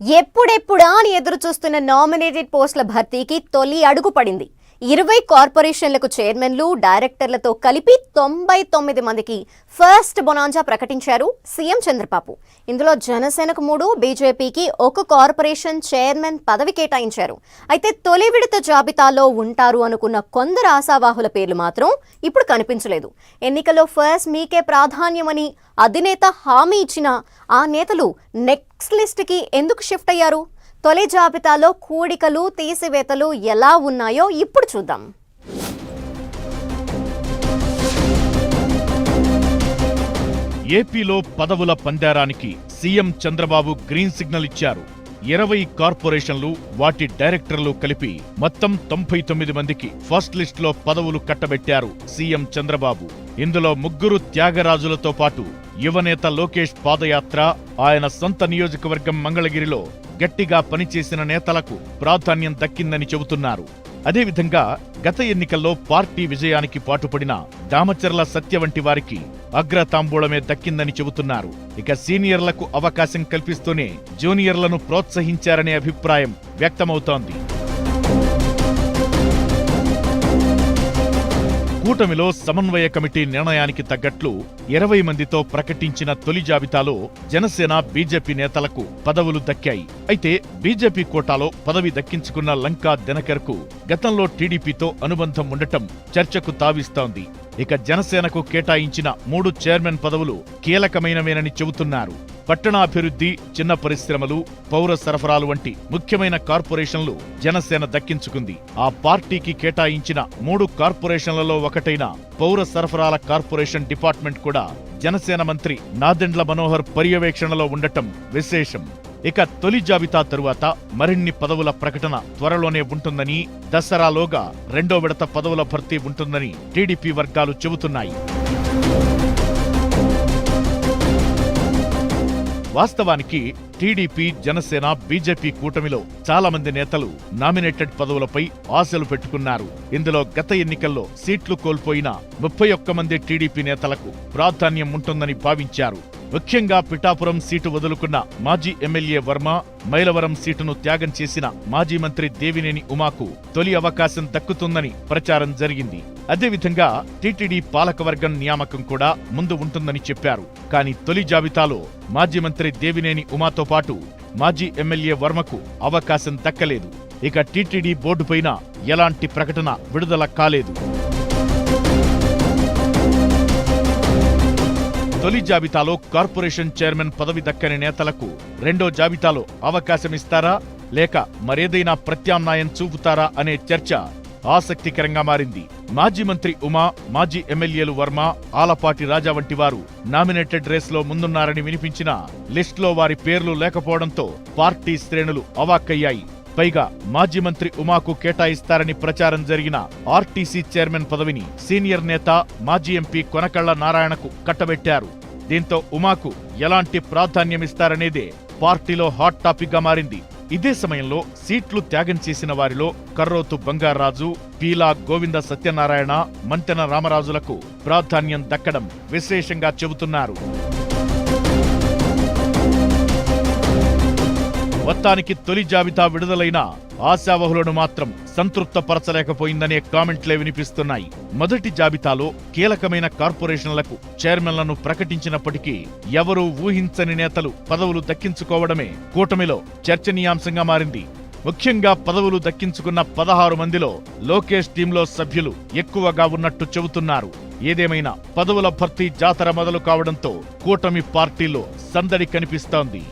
ఎప్పుడెప్పుడా అని ఎదురు చూస్తున్న నామినేటెడ్ పోస్టుల భర్తీకి తొలి అడుగు పడింది. 20 కార్పొరేషన్లకు చైర్మన్లు, డైరెక్టర్లతో కలిపి 99 మందికి ఫస్ట్ బొనాంజా ప్రకటించారు సీఎం చంద్రబాబు. ఇందులో జనసేనకు 3, బీజేపీకి 1 కార్పొరేషన్ చైర్మన్ పదవి కేటాయించారు. అయితే తొలి విడత జాబితాలో ఉంటారు అనుకున్న కొందరు ఆశావాహుల పేర్లు మాత్రం ఇప్పుడు కనిపించలేదు. ఎన్నికల్లో ఫస్ట్ మీకే ప్రాధాన్యమని అధినేత హామీ ఇచ్చిన ఆ నేతలు నెక్స్ట్ లిస్ట్కి ఎందుకు షిఫ్ట్ అయ్యారు? తొలి జాబితాలో కూడికలు, తీసివేతలు ఎలా ఉన్నాయో ఇప్పుడు చూద్దాం. ఏపీలో పదవుల పందేరానికి సీఎం చంద్రబాబు గ్రీన్ సిగ్నల్ ఇచ్చారు. 20 కార్పొరేషన్లు, వాటి డైరెక్టర్లు కలిపి మొత్తం 99 మందికి ఫస్ట్ లిస్ట్ లో పదవులు కట్టబెట్టారు సీఎం చంద్రబాబు. ఇందులో 3 త్యాగరాజులతో పాటు యువనేత లోకేష్ పాదయాత్ర, ఆయన సొంత నియోజకవర్గం మంగళగిరిలో గట్టిగా పనిచేసిన నేతలకు ప్రాధాన్యం దక్కిందని చెబుతున్నారు. అదేవిధంగా గత ఎన్నికల్లో పార్టీ విజయానికి పాటుపడిన దామచర్ల సత్య వంటి వారికి అగ్రతాంబూలమే దక్కిందని చెబుతున్నారు. ఇక సీనియర్లకు అవకాశం కల్పిస్తూనే జూనియర్లను ప్రోత్సహించారనే అభిప్రాయం వ్యక్తమవుతోంది. కూటమిలో సమన్వయ కమిటీ నిర్ణయానికి తగ్గట్లు 20 మందితో ప్రకటించిన తొలి జాబితాలో జనసేన, బీజేపీ నేతలకు పదవులు దక్కాయి. అయితే బీజేపీ కోటాలో పదవి దక్కించుకున్న లంకా దినకర్కు గతంలో టీడీపీతో అనుబంధం ఉండటం చర్చకు తావిస్తోంది. ఇక జనసేనకు కేటాయించిన 3 చైర్మన్ పదవులు కీలకమైనవేనని చెబుతున్నారు. పట్టణాభివృద్ధి, చిన్న పరిశ్రమలు, పౌర సరఫరాలు వంటి ముఖ్యమైన కార్పొరేషన్లు జనసేన దక్కించుకుంది. ఆ పార్టీకి కేటాయించిన 3 కార్పొరేషన్లలో ఒకటైన పౌర సరఫరాల కార్పొరేషన్ డిపార్ట్మెంట్ కూడా జనసేన మంత్రి నాదెండ్ల మనోహర్ పర్యవేక్షణలో ఉండటం విశేషం. ఇక తొలి జాబితా తరువాత మరిన్ని పదవుల ప్రకటన త్వరలోనే ఉంటుందని, దసరాలోగా 2వ విడత పదవుల భర్తీ ఉంటుందని టీడీపీ వర్గాలు చెబుతున్నాయి. వాస్తవానికి టీడీపీ, జనసేన, బీజేపీ కూటమిలో చాలా మంది నేతలు నామినేటెడ్ పదవులపై ఆశలు పెట్టుకున్నారు. ఇందులో గత ఎన్నికల్లో సీట్లు కోల్పోయిన 31 మంది టీడీపీ నేతలకు ప్రాధాన్యం ఉంటుందని భావించారు. ముఖ్యంగా పిఠాపురం సీటు వదులుకున్న మాజీ ఎమ్మెల్యే వర్మ, మైలవరం సీటును త్యాగం చేసిన మాజీ మంత్రి దేవినేని ఉమాకు తొలి అవకాశం దక్కుతుందని ప్రచారం జరిగింది. అదేవిధంగా టీటీడీ పాలకవర్గం నియామకం కూడా ముందు ఉంటుందని చెప్పారు. కానీ తొలి జాబితాలో మాజీ మంత్రి దేవినేని ఉమాతో పాటు మాజీ ఎమ్మెల్యే వర్మకు అవకాశం దక్కలేదు. ఇక టీటీడీ బోర్డుపైన ఎలాంటి ప్రకటన విడుదల కాలేదు. తొలి జాబితాలో కార్పొరేషన్ చైర్మన్ పదవి దక్కని నేతలకు 2వ జాబితాలో అవకాశమిస్తారా, లేక మరేదైనా ప్రత్యామ్నాయం చూపుతారా అనే చర్చ ఆసక్తికరంగా మారింది. మాజీ మంత్రి ఉమా, మాజీ ఎమ్మెల్యేలు వర్మ, ఆలపాటి రాజా వంటి వారు నామినేటెడ్ రేస్లో ముందున్నారని వినిపించిన లిస్టులో వారి పేర్లు లేకపోవడంతో పార్టీ శ్రేణులు అవాక్కయ్యాయి. పైగా మాజీ మంత్రి ఉమాకు కేటాయిస్తారని ప్రచారం జరిగిన ఆర్టీసీ చైర్మన్ పదవిని సీనియర్ నేత, మాజీ ఎంపీ కొనకళ్ల నారాయణకు కట్టబెట్టారు. దీంతో ఉమాకు ఎలాంటి ప్రాధాన్యమిస్తారనేదే పార్టీలో హాట్ టాపిక్ గా మారింది. ఇదే సమయంలో సీట్లు త్యాగం చేసిన వారిలో కర్రోతు బంగారాజు, పీలా గోవింద సత్యనారాయణ, మంతెన రామరాజులకు ప్రాధాన్యం దక్కడం విశేషంగా చెబుతున్నారు. మొత్తానికి తొలి జాబితా విడుదలైన ఆశావహులను మాత్రం సంతృప్తపరచలేకపోయిందనే కామెంట్లే వినిపిస్తున్నాయి. మొదటి జాబితాలో కీలకమైన కార్పొరేషన్లకు చైర్మన్లను ప్రకటించినప్పటికీ ఎవరూ ఊహించని నేతలు పదవులు దక్కించుకోవడమే కూటమిలో చర్చనీయాంశంగా మారింది. ముఖ్యంగా పదవులు దక్కించుకున్న 16 మందిలో లోకేష్ టీంలో సభ్యులు ఎక్కువగా ఉన్నట్టు చెబుతున్నారు. ఏదేమైనా పదవుల భర్తీ జాతర మొదలు కావడంతో కూటమి పార్టీలో సందడి కనిపిస్తోంది.